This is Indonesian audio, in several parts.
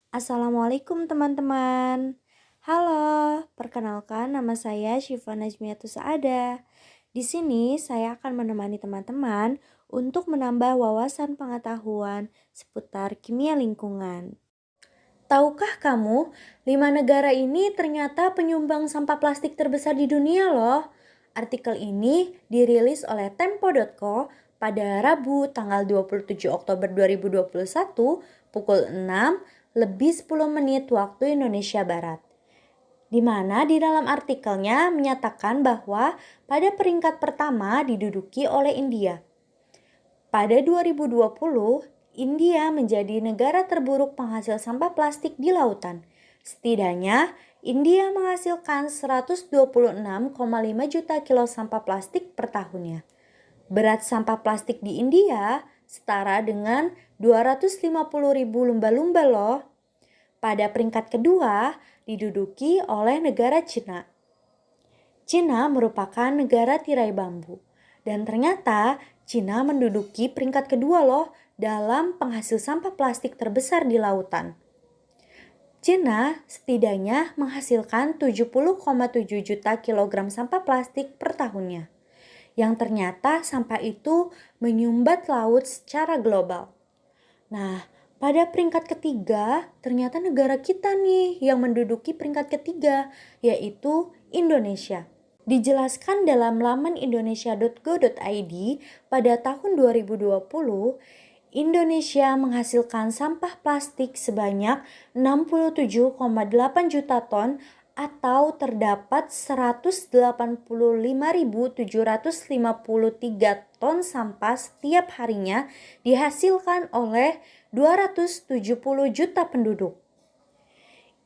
Assalamualaikum teman-teman. Halo, perkenalkan nama saya Syifa Najmiatus Saada. Di sini saya akan menemani teman-teman untuk menambah wawasan pengetahuan seputar kimia lingkungan. Tahukah kamu, 5 negara ini ternyata penyumbang sampah plastik terbesar di dunia loh. Artikel ini dirilis oleh Tempo.co pada Rabu tanggal 27 Oktober 2021 pukul 6 lebih 10 menit waktu Indonesia Barat. Di mana di dalam artikelnya menyatakan bahwa pada peringkat pertama diduduki oleh India. Pada 2020, India menjadi negara terburuk penghasil sampah plastik di lautan. Setidaknya, India menghasilkan 126,5 juta kilo sampah plastik per tahunnya. Berat sampah plastik di India setara dengan 250 ribu lumba-lumba loh. Pada peringkat kedua diduduki oleh negara Cina. Cina merupakan negara tirai bambu. Dan ternyata Cina menduduki peringkat kedua loh dalam penghasil sampah plastik terbesar di lautan. Cina setidaknya menghasilkan 70,7 juta kilogram sampah plastik per tahunnya. Yang ternyata sampah itu menyumbat laut secara global. Nah, pada peringkat ketiga ternyata negara kita nih yang menduduki peringkat ketiga, yaitu Indonesia. Dijelaskan dalam laman indonesia.go.id pada tahun 2020, Indonesia menghasilkan sampah plastik sebanyak 67,8 juta ton atau terdapat 185.753 ton sampah setiap harinya dihasilkan oleh 270 juta penduduk.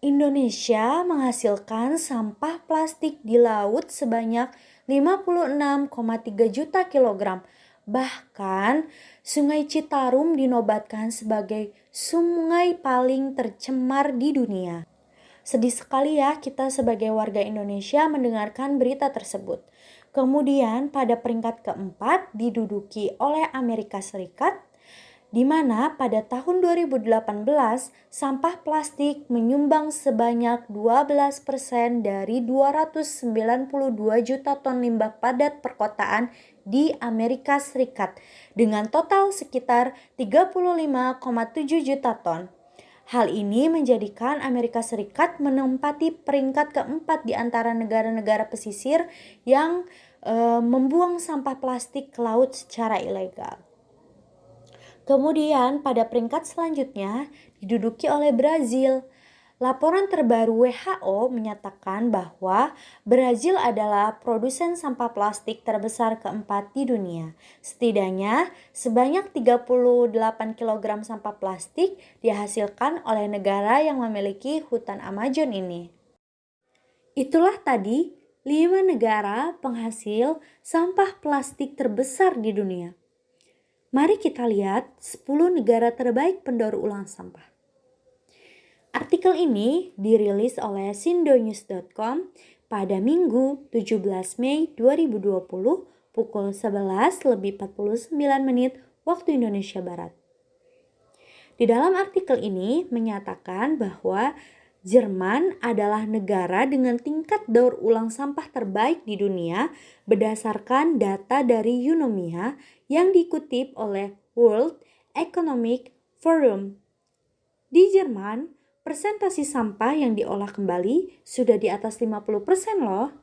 Indonesia menghasilkan sampah plastik di laut sebanyak 56,3 juta kilogram. Bahkan, Sungai Citarum dinobatkan sebagai sungai paling tercemar di dunia. Sedih sekali ya kita sebagai warga Indonesia mendengarkan berita tersebut. Kemudian pada peringkat keempat diduduki oleh Amerika Serikat, di mana pada tahun 2018 sampah plastik menyumbang sebanyak 12% dari 292 juta ton limbah padat perkotaan di Amerika Serikat dengan total sekitar 35,7 juta ton. Hal ini menjadikan Amerika Serikat menempati peringkat keempat di antara negara-negara pesisir yang membuang sampah plastik ke laut secara ilegal. Kemudian pada peringkat selanjutnya diduduki oleh Brazil. Laporan terbaru WHO menyatakan bahwa Brazil adalah produsen sampah plastik terbesar keempat di dunia. Setidaknya sebanyak 38 kg sampah plastik dihasilkan oleh negara yang memiliki hutan Amazon ini. Itulah tadi 5 negara penghasil sampah plastik terbesar di dunia. Mari kita lihat 10 negara terbaik pendaur ulang sampah. Artikel ini dirilis oleh sindonews.com pada Minggu 17 Mei 2020 pukul 11:49 waktu Indonesia Barat. Di dalam artikel ini menyatakan bahwa Jerman adalah negara dengan tingkat daur ulang sampah terbaik di dunia berdasarkan data dari Eunomia yang dikutip oleh World Economic Forum. Di Jerman, persentase sampah yang diolah kembali sudah di atas 50% loh.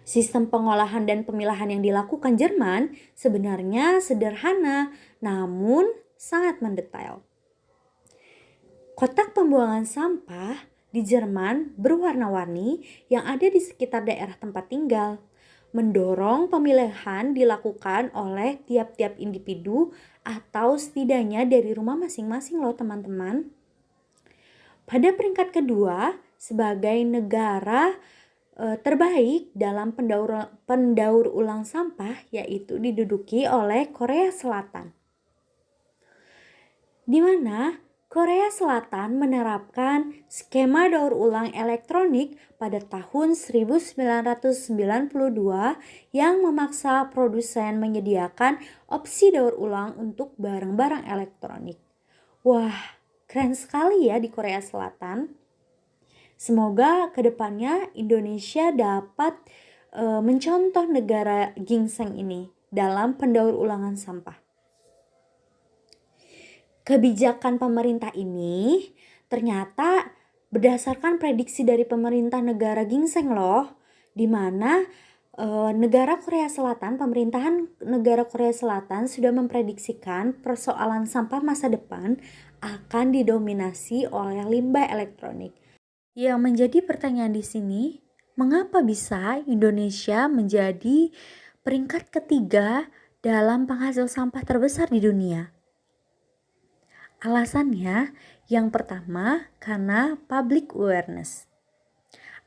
Sistem pengolahan dan pemilahan yang dilakukan Jerman sebenarnya sederhana, namun sangat mendetail. Kotak pembuangan sampah di Jerman berwarna-warni yang ada di sekitar daerah tempat tinggal, mendorong pemilihan dilakukan oleh tiap-tiap individu atau setidaknya dari rumah masing-masing loh teman-teman. Pada peringkat kedua, sebagai negara terbaik dalam pendaur ulang sampah yaitu diduduki oleh Korea Selatan. Di mana Korea Selatan menerapkan skema daur ulang elektronik pada tahun 1992 yang memaksa produsen menyediakan opsi daur ulang untuk barang-barang elektronik. Wah, Keren sekali ya di Korea Selatan. Semoga kedepannya Indonesia dapat mencontoh negara ginseng ini dalam pendaur ulangan sampah. Kebijakan pemerintah ini ternyata berdasarkan prediksi dari pemerintah negara ginseng loh, di mana negara Korea Selatan, pemerintahan negara Korea Selatan sudah memprediksikan persoalan sampah masa depan akan didominasi oleh limbah elektronik. Yang menjadi pertanyaan di sini, mengapa bisa Indonesia menjadi peringkat ketiga dalam penghasil sampah terbesar di dunia? Alasannya, yang pertama karena public awareness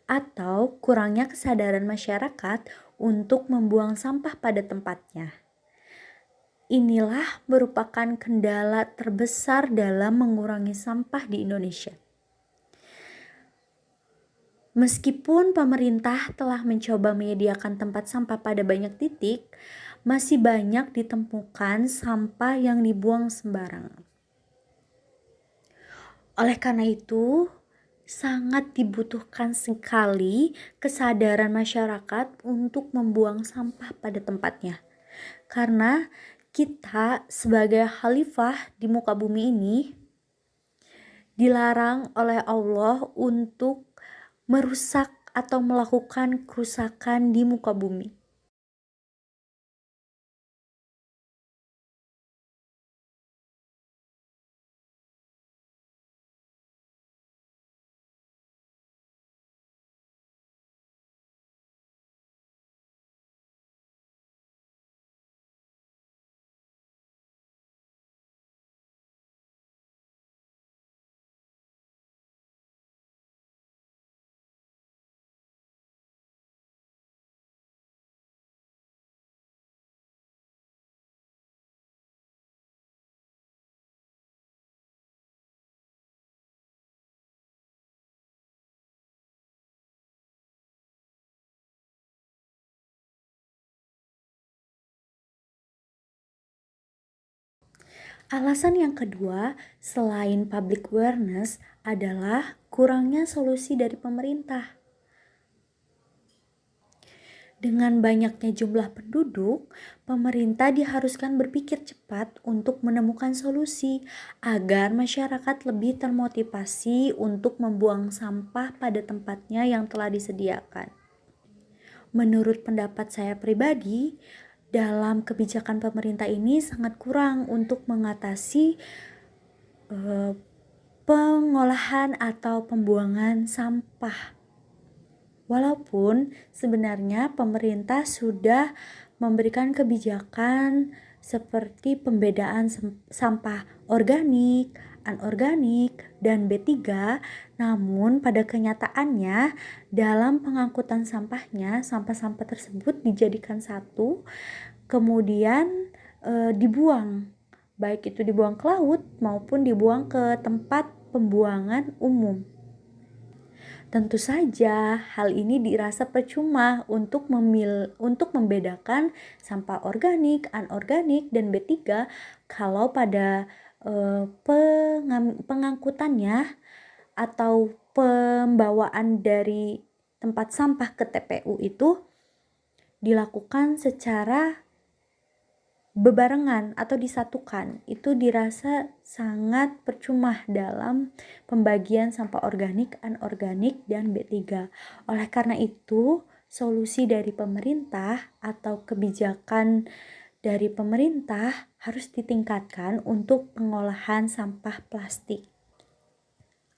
atau kurangnya kesadaran masyarakat untuk membuang sampah pada tempatnya. Inilah merupakan kendala terbesar dalam mengurangi sampah di Indonesia. Meskipun pemerintah telah mencoba menyediakan tempat sampah pada banyak titik, masih banyak ditemukan sampah yang dibuang sembarangan. Oleh karena itu, sangat dibutuhkan sekali kesadaran masyarakat untuk membuang sampah pada tempatnya. Karena kita sebagai khalifah di muka bumi ini dilarang oleh Allah untuk merusak atau melakukan kerusakan di muka bumi. Alasan yang kedua, selain public awareness, adalah kurangnya solusi dari pemerintah. Dengan banyaknya jumlah penduduk, pemerintah diharuskan berpikir cepat untuk menemukan solusi agar masyarakat lebih termotivasi untuk membuang sampah pada tempatnya yang telah disediakan. Menurut pendapat saya pribadi, dalam kebijakan pemerintah ini sangat kurang untuk mengatasi pengolahan atau pembuangan sampah. Walaupun sebenarnya pemerintah sudah memberikan kebijakan seperti pembedaan sampah organik, anorganik, dan B3, namun pada kenyataannya dalam pengangkutan sampahnya, sampah-sampah tersebut dijadikan satu, kemudian dibuang, baik itu dibuang ke laut maupun dibuang ke tempat pembuangan umum. Tentu saja hal ini dirasa percuma untuk membedakan sampah organik, anorganik, dan B3 kalau pada pengangkutannya atau pembawaan dari tempat sampah ke TPU itu dilakukan secara bebarengan atau disatukan. Itu dirasa sangat percuma dalam pembagian sampah organik, anorganik, dan B3. Oleh karena itu, solusi dari pemerintah atau kebijakan dari pemerintah harus ditingkatkan untuk pengolahan sampah plastik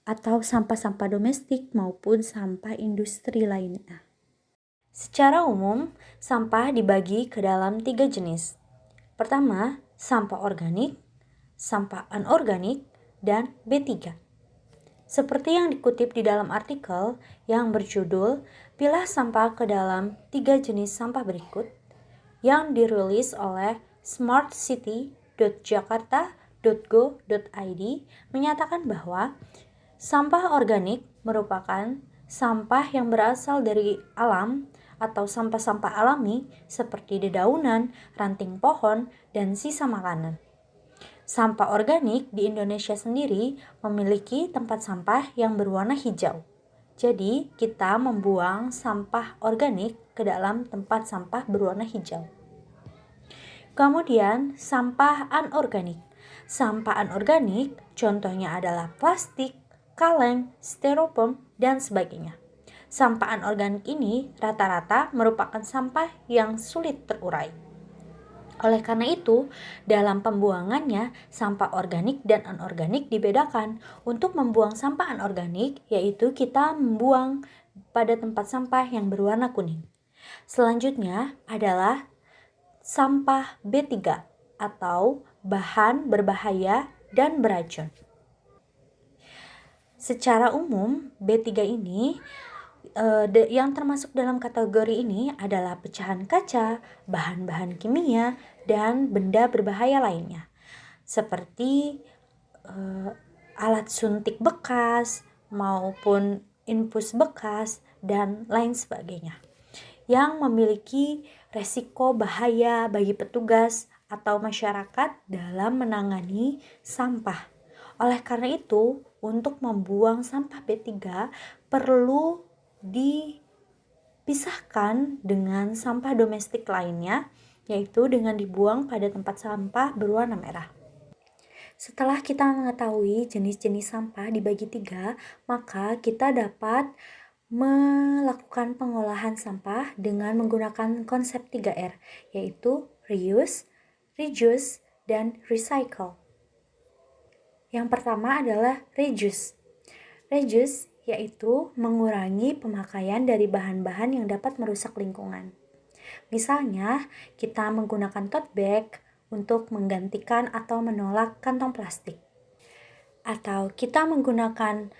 atau sampah-sampah domestik maupun sampah industri lainnya. Secara umum, sampah dibagi ke dalam 3 jenis. Pertama, sampah organik, sampah anorganik, dan B3. Seperti yang dikutip di dalam artikel yang berjudul Pilah Sampah ke dalam 3 jenis sampah berikut yang dirilis oleh smartcity.jakarta.go.id menyatakan bahwa sampah organik merupakan sampah yang berasal dari alam atau sampah-sampah alami seperti dedaunan, ranting pohon, dan sisa makanan. Sampah organik di Indonesia sendiri memiliki tempat sampah yang berwarna hijau. Jadi, kita membuang sampah organik ke dalam tempat sampah berwarna hijau. Kemudian, sampah anorganik. Sampah anorganik contohnya adalah plastik, kaleng, styrofoam, dan sebagainya. Sampah anorganik ini rata-rata merupakan sampah yang sulit terurai. Oleh karena itu, dalam pembuangannya, sampah organik dan anorganik dibedakan. Untuk membuang sampah anorganik, yaitu kita membuang pada tempat sampah yang berwarna kuning. Selanjutnya adalah sampah B3 atau bahan berbahaya dan beracun. Secara umum, B3 ini yang termasuk dalam kategori ini adalah pecahan kaca, bahan-bahan kimia, dan benda berbahaya lainnya, seperti alat suntik bekas maupun infus bekas dan lain sebagainya, yang memiliki resiko bahaya bagi petugas atau masyarakat dalam menangani sampah. Oleh karena itu, untuk membuang sampah B3 perlu dipisahkan dengan sampah domestik lainnya, yaitu dengan dibuang pada tempat sampah berwarna merah. Setelah kita mengetahui jenis-jenis sampah dibagi 3, maka kita dapat melakukan pengolahan sampah dengan menggunakan konsep 3R, yaitu reuse, reduce, dan recycle. Yang pertama adalah reduce. Reduce yaitu mengurangi pemakaian dari bahan-bahan yang dapat merusak lingkungan. Misalnya, kita menggunakan tote bag untuk menggantikan atau menolak kantong plastik. Atau kita menggunakan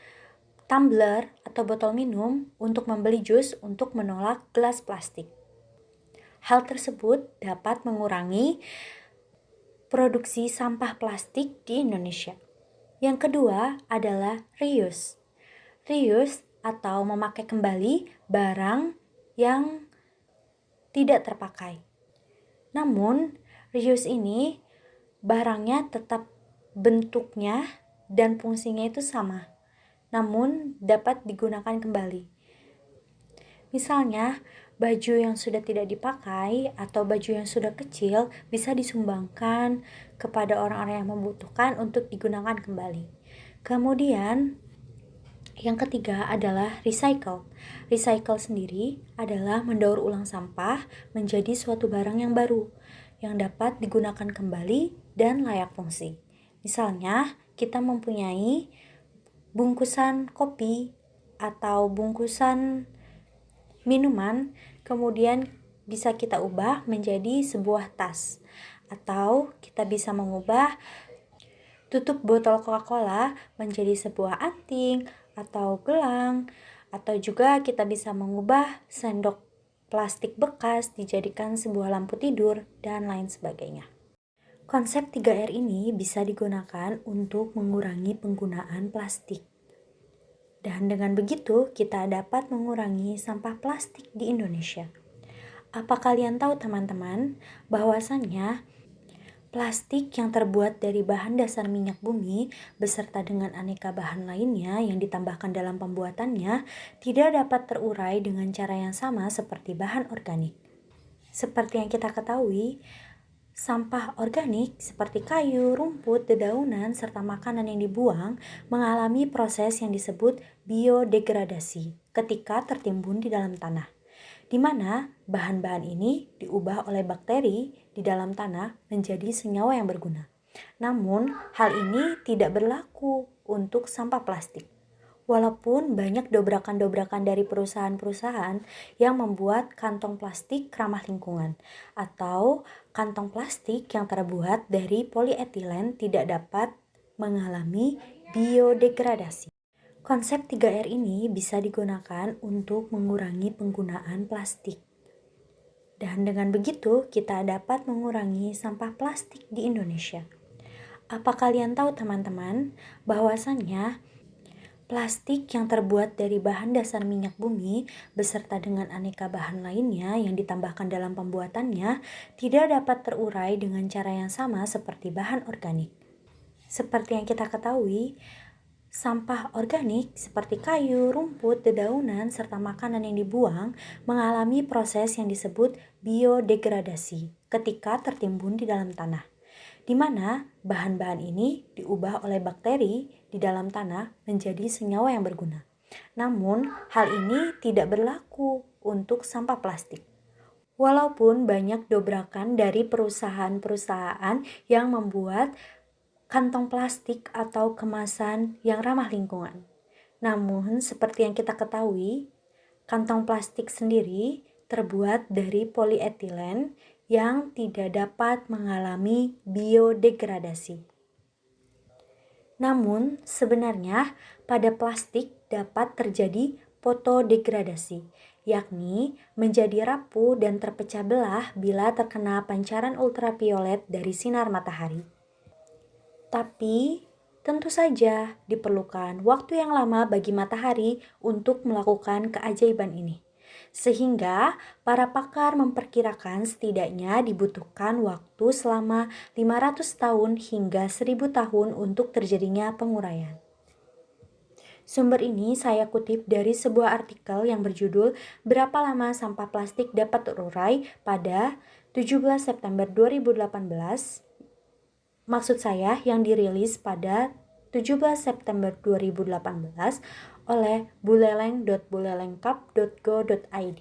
tumbler atau botol minum untuk membeli jus untuk menolak gelas plastik. Hal tersebut dapat mengurangi produksi sampah plastik di Indonesia. Yang kedua adalah reuse. Reuse atau memakai kembali barang yang tidak terpakai. Namun, reuse ini barangnya tetap bentuknya dan fungsinya itu sama, namun dapat digunakan kembali. Misalnya, baju yang sudah tidak dipakai atau baju yang sudah kecil bisa disumbangkan kepada orang-orang yang membutuhkan untuk digunakan kembali. Kemudian, yang ketiga adalah recycle. Recycle sendiri adalah mendaur ulang sampah menjadi suatu barang yang baru, yang dapat digunakan kembali dan layak fungsi. Misalnya, kita mempunyai bungkusan kopi atau bungkusan minuman, kemudian bisa kita ubah menjadi sebuah tas. Atau kita bisa mengubah tutup botol Coca-Cola menjadi sebuah anting atau gelang, atau juga kita bisa mengubah sendok plastik bekas dijadikan sebuah lampu tidur, dan lain sebagainya. Konsep 3R ini bisa digunakan untuk mengurangi penggunaan plastik. Dan dengan begitu, kita dapat mengurangi sampah plastik di Indonesia. Apa kalian tahu teman-teman, bahwasannya plastik yang terbuat dari bahan dasar minyak bumi beserta dengan aneka bahan lainnya yang ditambahkan dalam pembuatannya tidak dapat terurai dengan cara yang sama seperti bahan organik. Seperti yang kita ketahui, sampah organik seperti kayu, rumput, dedaunan, serta makanan yang dibuang mengalami proses yang disebut biodegradasi ketika tertimbun di dalam tanah, di mana bahan-bahan ini diubah oleh bakteri di dalam tanah menjadi senyawa yang berguna. Namun, hal ini tidak berlaku untuk sampah plastik. Walaupun banyak dobrakan-dobrakan dari perusahaan-perusahaan yang membuat kantong plastik ramah lingkungan atau kantong plastik yang terbuat dari polietilen tidak dapat mengalami biodegradasi. Konsep 3R ini bisa digunakan untuk mengurangi penggunaan plastik. Dan dengan begitu, kita dapat mengurangi sampah plastik di Indonesia. Apa kalian tahu teman-teman, bahwasannya plastik yang terbuat dari bahan dasar minyak bumi beserta dengan aneka bahan lainnya yang ditambahkan dalam pembuatannya tidak dapat terurai dengan cara yang sama seperti bahan organik. Seperti yang kita ketahui, sampah organik seperti kayu, rumput, dedaunan, serta makanan yang dibuang mengalami proses yang disebut biodegradasi ketika tertimbun di dalam tanah, di mana bahan-bahan ini diubah oleh bakteri di dalam tanah menjadi senyawa yang berguna. Namun, hal ini tidak berlaku untuk sampah plastik. Walaupun banyak dobrakan dari perusahaan-perusahaan yang membuat kantong plastik atau kemasan yang ramah lingkungan. Namun, seperti yang kita ketahui, kantong plastik sendiri terbuat dari polietilen yang tidak dapat mengalami biodegradasi. Namun, sebenarnya pada plastik dapat terjadi fotodegradasi, yakni menjadi rapuh dan terpecah belah bila terkena pancaran ultraviolet dari sinar matahari. Tapi, tentu saja diperlukan waktu yang lama bagi matahari untuk melakukan keajaiban ini. Sehingga para pakar memperkirakan setidaknya dibutuhkan waktu selama 500 tahun hingga 1000 tahun untuk terjadinya penguraian. Sumber ini saya kutip dari sebuah artikel yang berjudul "Berapa Lama Sampah Plastik Dapat Terurai" pada 17 September 2018. Maksud saya yang dirilis pada 17 September 2018 oleh buleleng.bulelengkap.go.id.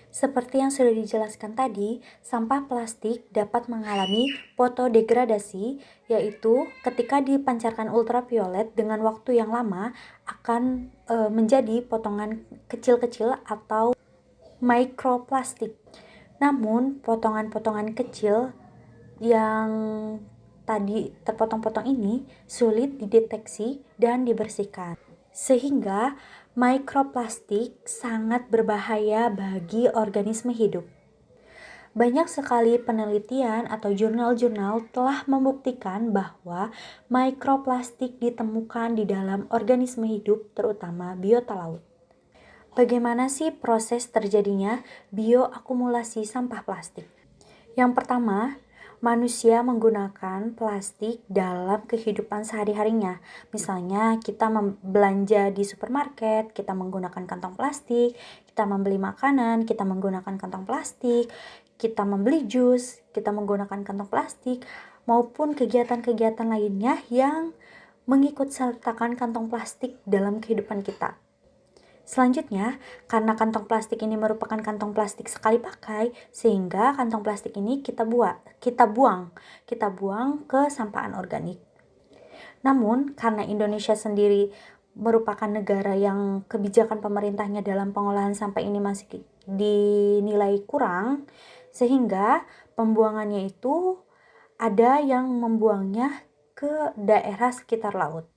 Seperti yang sudah dijelaskan tadi, sampah plastik dapat mengalami fotodegradasi, yaitu ketika dipancarkan ultraviolet dengan waktu yang lama akan menjadi potongan kecil-kecil atau mikroplastik. Namun, potongan-potongan kecil yang tadi terpotong-potong ini sulit dideteksi dan dibersihkan. Sehingga mikroplastik sangat berbahaya bagi organisme hidup. Banyak sekali penelitian atau jurnal-jurnal telah membuktikan bahwa mikroplastik ditemukan di dalam organisme hidup, terutama biota laut. Bagaimana sih proses terjadinya bioakumulasi sampah plastik? Yang pertama, manusia menggunakan plastik dalam kehidupan sehari-harinya. Misalnya kita belanja di supermarket, kita menggunakan kantong plastik, kita membeli makanan, kita menggunakan kantong plastik, kita membeli jus, kita menggunakan kantong plastik, maupun kegiatan-kegiatan lainnya yang mengikut sertakan kantong plastik dalam kehidupan kita. Selanjutnya, karena kantong plastik ini merupakan kantong plastik sekali pakai, sehingga kantong plastik ini kita buang ke sampahan organik. Namun, karena Indonesia sendiri merupakan negara yang kebijakan pemerintahnya dalam pengolahan sampah ini masih dinilai kurang, sehingga pembuangannya itu ada yang membuangnya ke daerah sekitar laut.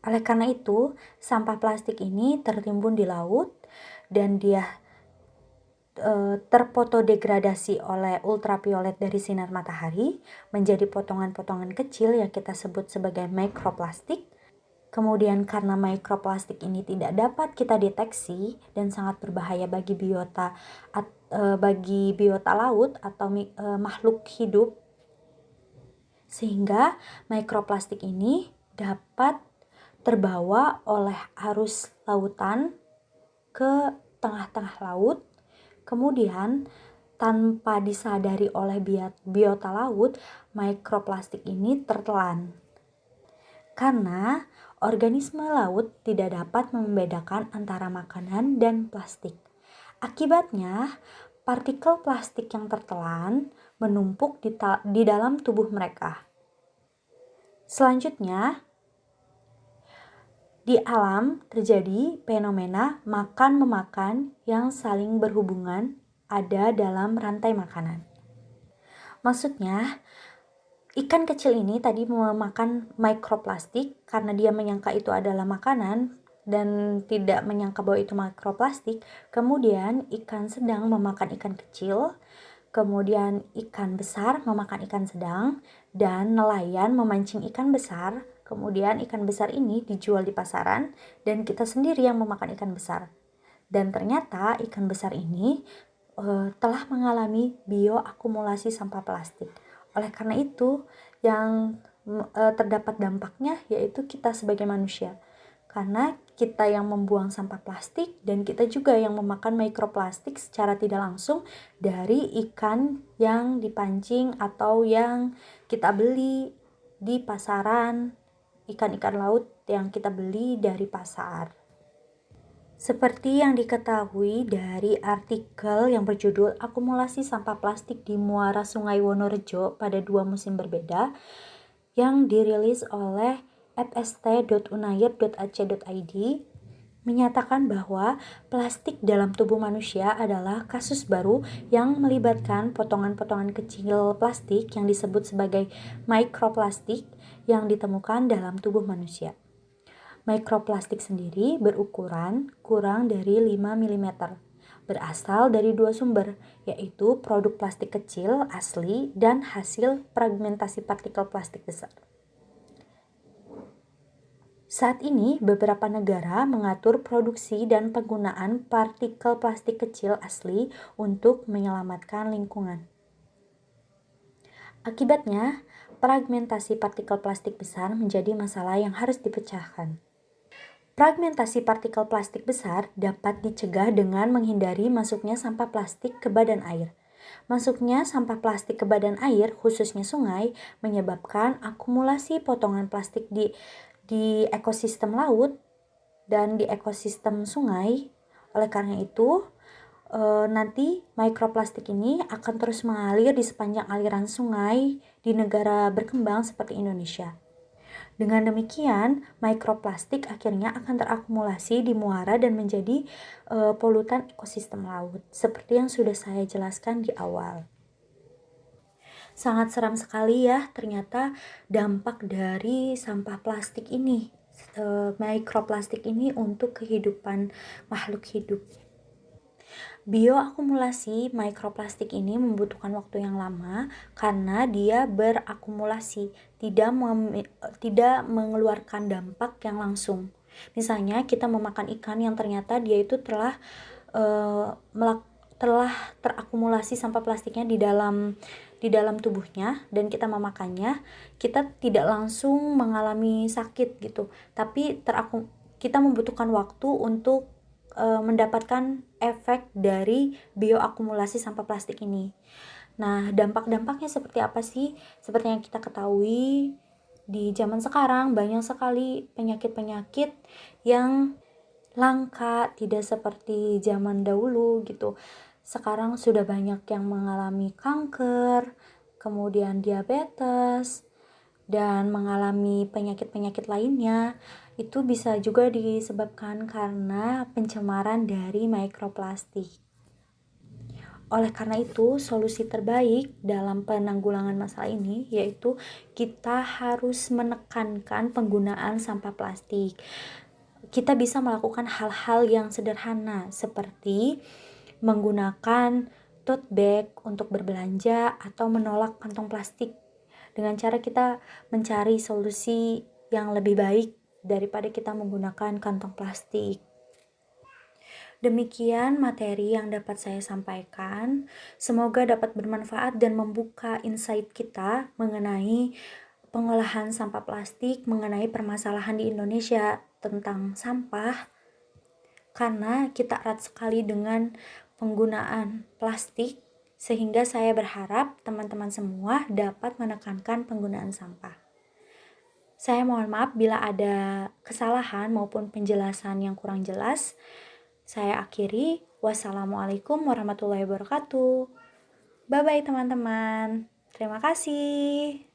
Oleh karena itu, sampah plastik ini tertimbun di laut dan dia terfotodegradasi oleh ultraviolet dari sinar matahari menjadi potongan-potongan kecil yang kita sebut sebagai mikroplastik. Kemudian karena mikroplastik ini tidak dapat kita deteksi dan sangat berbahaya bagi biota laut atau makhluk hidup, sehingga mikroplastik ini dapat terbawa oleh arus lautan ke tengah-tengah laut. Kemudian tanpa disadari oleh biota laut, mikroplastik ini tertelan. Karena organisme laut tidak dapat membedakan antara makanan dan plastik. Akibatnya, partikel plastik yang tertelan menumpuk di dalam tubuh mereka. Selanjutnya, di alam terjadi fenomena makan-memakan yang saling berhubungan ada dalam rantai makanan. Maksudnya, ikan kecil ini tadi memakan mikroplastik karena dia menyangka itu adalah makanan dan tidak menyangka bahwa itu mikroplastik. Kemudian ikan sedang memakan ikan kecil, kemudian ikan besar memakan ikan sedang, dan nelayan memancing ikan besar. Kemudian ikan besar ini dijual di pasaran dan kita sendiri yang memakan ikan besar. Dan ternyata ikan besar ini telah mengalami bioakumulasi sampah plastik. Oleh karena itu, yang terdapat dampaknya, yaitu kita sebagai manusia. Karena kita yang membuang sampah plastik dan kita juga yang memakan mikroplastik secara tidak langsung dari ikan yang dipancing atau yang kita beli di pasaran, ikan-ikan laut yang kita beli dari pasar. Seperti yang diketahui dari artikel yang berjudul Akumulasi Sampah Plastik di Muara Sungai Wonorejo pada 2 musim berbeda yang dirilis oleh fst.unair.ac.id, menyatakan bahwa plastik dalam tubuh manusia adalah kasus baru yang melibatkan potongan-potongan kecil plastik yang disebut sebagai mikroplastik yang ditemukan dalam tubuh manusia. Mikroplastik sendiri berukuran kurang dari 5 mm, berasal dari 2 sumber, yaitu produk plastik kecil asli dan hasil fragmentasi partikel plastik besar. Saat ini, beberapa negara mengatur produksi dan penggunaan partikel plastik kecil asli untuk menyelamatkan lingkungan. Akibatnya, fragmentasi partikel plastik besar menjadi masalah yang harus dipecahkan. Fragmentasi partikel plastik besar dapat dicegah dengan menghindari masuknya sampah plastik ke badan air. Masuknya sampah plastik ke badan air, khususnya sungai, menyebabkan akumulasi potongan plastik di ekosistem laut dan di ekosistem sungai. Oleh karena itu, nanti mikroplastik ini akan terus mengalir di sepanjang aliran sungai di negara berkembang seperti Indonesia. Dengan demikian, mikroplastik akhirnya akan terakumulasi di muara dan menjadi polutan ekosistem laut, seperti yang sudah saya jelaskan di awal. Sangat seram sekali ya ternyata dampak dari sampah plastik ini, mikroplastik ini untuk kehidupan makhluk hidup. Bioakumulasi mikroplastik ini membutuhkan waktu yang lama karena dia berakumulasi, tidak mengeluarkan dampak yang langsung. Misalnya kita memakan ikan yang ternyata dia itu telah terakumulasi sampah plastiknya di dalam tubuhnya dan kita memakannya, kita tidak langsung mengalami sakit gitu, tapi kita membutuhkan waktu untuk mendapatkan efek dari bioakumulasi sampah plastik ini. Nah, dampak-dampaknya seperti apa sih? Seperti yang kita ketahui, di zaman sekarang banyak sekali penyakit-penyakit yang langka, tidak seperti zaman dahulu gitu. Sekarang sudah banyak yang mengalami kanker, kemudian diabetes, dan mengalami penyakit-penyakit lainnya. Itu bisa juga disebabkan karena pencemaran dari mikroplastik. Oleh karena itu, solusi terbaik dalam penanggulangan masalah ini yaitu kita harus menekankan penggunaan sampah plastik. Kita bisa melakukan hal-hal yang sederhana seperti menggunakan tote bag untuk berbelanja atau menolak kantong plastik. Dengan cara kita mencari solusi yang lebih baik daripada kita menggunakan kantong plastik. Demikian materi yang dapat saya sampaikan. Semoga dapat bermanfaat dan membuka insight kita mengenai pengolahan sampah plastik, mengenai permasalahan di Indonesia tentang sampah. Karena kita erat sekali dengan penggunaan plastik, sehingga saya berharap teman-teman semua dapat menekankan penggunaan sampah. Saya mohon maaf bila ada kesalahan maupun penjelasan yang kurang jelas. Saya akhiri. Wassalamualaikum warahmatullahi wabarakatuh. Bye-bye teman-teman. Terima kasih.